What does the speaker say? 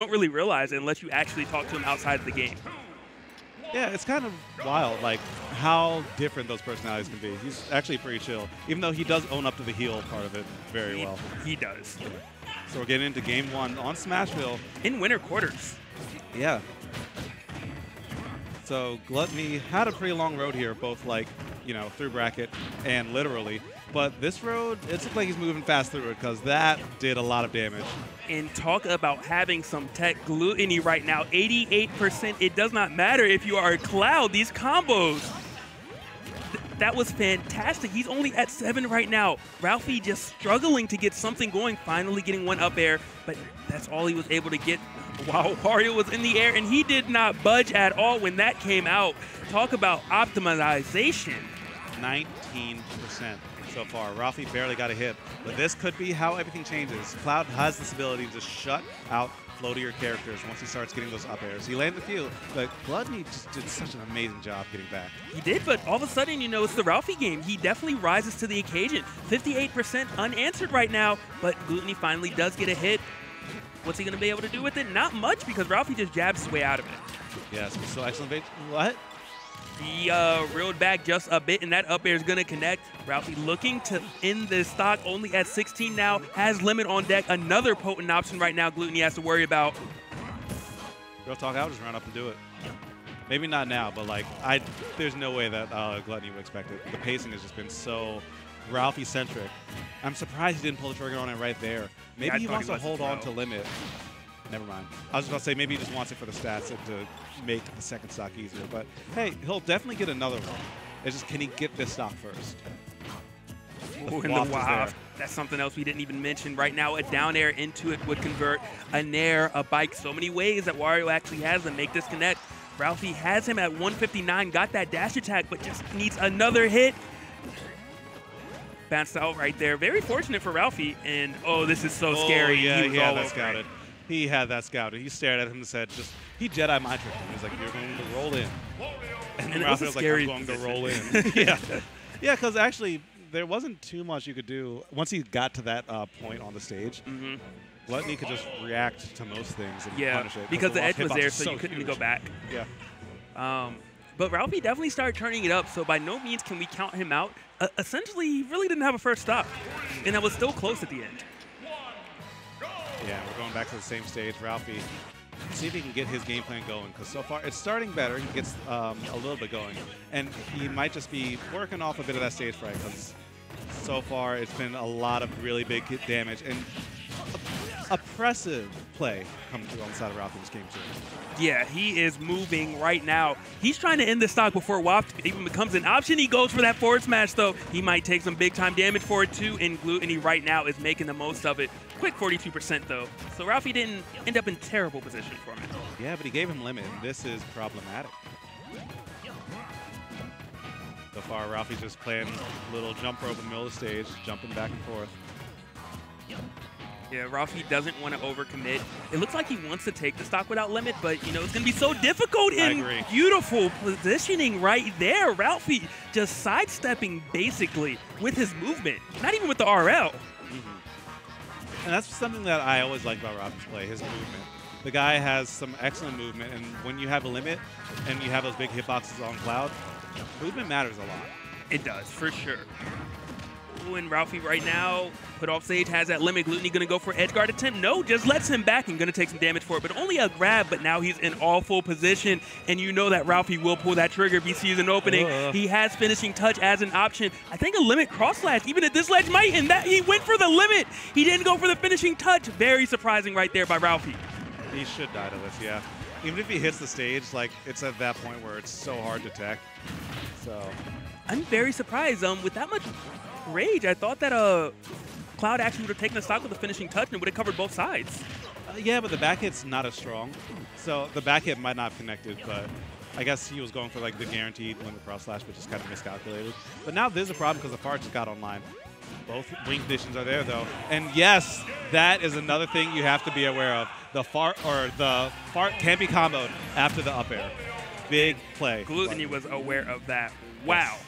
don't really realize it unless you actually talk to him outside of the game. Yeah, it's kind of wild, like, how different those personalities can be. He's actually pretty chill, even though he does own up to the heel part of it very well. He does. Yeah. So we're getting into game 1 on Smashville. In winter quarters. Yeah. So Glutonny had a pretty long road here, both, like, you know, through bracket and literally. But this road, it looks like he's moving fast through it because that did a lot of damage. And talk about having some tech. Glutonny right now, 88%. It does not matter if you are a Cloud. These combos, that was fantastic. He's only at 7 right now. Ralphie just struggling to get something going, finally getting one up air, but that's all he was able to get while Wario was in the air, and he did not budge at all when that came out. Talk about optimization. 19% so far. Ralphie barely got a hit, but this could be how everything changes. Cloud has this ability to shut out floatier characters once he starts getting those up airs. He landed a few, but Glutonny just did such an amazing job getting back. He did, but all of a sudden, you know, it's the Ralphie game. He definitely rises to the occasion. 58% unanswered right now, but Glutonny finally does get a hit. What's he going to be able to do with it? Not much, because Ralphie just jabs his way out of it. Yes, so excellent. What? He reeled back just a bit, and that up air is going to connect. Ralphie looking to end this stock, only at 16 now, has limit on deck. Another potent option right now Glutonny has to worry about. Real talk, I would just run up and do it. Maybe not now, but like, there's no way that Glutonny would expect it. The pacing has just been so Ralphie-centric. I'm surprised he didn't pull the trigger on it right there. Maybe yeah, he wants to hold on to limit. Never mind. I was just about to say maybe he just wants it for the stats and to make the second stock easier. But hey, he'll definitely get another one. It's just, can he get this stock first? Ooh, and the wow. That's something else we didn't even mention. Right now, a down air into it would convert a nair, a bike, so many ways that Wario actually has to make this connect. Ralphie has him at 159, got that dash attack, but just needs another hit. Bounced out right there. Very fortunate for Ralphie, and oh, this is so scary. Yeah, he was had all that over scouted. He had that scouted. He stared at him and said, he Jedi mind tricked him. He was like, you're going to roll in. And Ralphie was like, I'm going to roll in. Yeah, because actually, there wasn't too much you could do. Once he got to that point on the stage, Glutonny could just react to most things and punish it. Because the edge was there, so you couldn't go back. Yeah. But Ralphie definitely started turning it up, so by no means can we count him out. Essentially, he really didn't have a first stop, and that was still close at the end. Yeah, we're going back to the same stage. Ralphie, see if he can get his game plan going, because so far it's starting better. He gets a little bit going, and he might just be working off a bit of that stage fright, because so far it's been a lot of really big hit damage and oppressive play coming through on the side of Ralphie in this game too. Yeah, he is moving right now. He's trying to end the stock before WAP even becomes an option. He goes for that forward smash, though. He might take some big-time damage for it, too, and Glutonny right now is making the most of it. Quick 42%, though. So Ralphie didn't end up in terrible position for him. Yeah, but he gave him limit, and this is problematic. So far, Ralphie's just playing little jump rope in the middle of the stage, jumping back and forth. Yeah, Ralphie doesn't want to overcommit. It looks like he wants to take the stock without limit, but, you know, it's going to be so difficult in beautiful positioning right there. Ralphie just sidestepping, basically, with his movement, not even with the RL. And that's something that I always like about Ralphie's play, his movement. The guy has some excellent movement, and when you have a limit and you have those big hitboxes on Cloud, movement matters a lot. It does, for sure. Ooh, and Ralphie right now, put off stage, has that limit. Glutonny going to go for edge guard attempt. No, just lets him back and going to take some damage for it. But only a grab, but now he's in all full position. And you know that Ralphie will pull that trigger if he sees an opening. He has finishing touch as an option. I think a limit cross slash, even at this ledge might, and that he went for the limit. He didn't go for the finishing touch. Very surprising right there by Ralphie. He should die to this, yeah. Even if he hits the stage, like, it's at that point where it's so hard to tech. So I'm very surprised. With that much rage, I thought that Cloud actually would have taken a stock with the finishing touch and would have covered both sides. Yeah, but the back hit's not as strong. So the back hit might not have connected, but I guess he was going for like the guaranteed limit cross slash, but just kind of miscalculated. But now there's a problem because the fart just got online. Both wing conditions are there though. And yes, that is another thing you have to be aware of. The fart can be comboed after the up air. Big play. Glutonny was aware of that. Wow.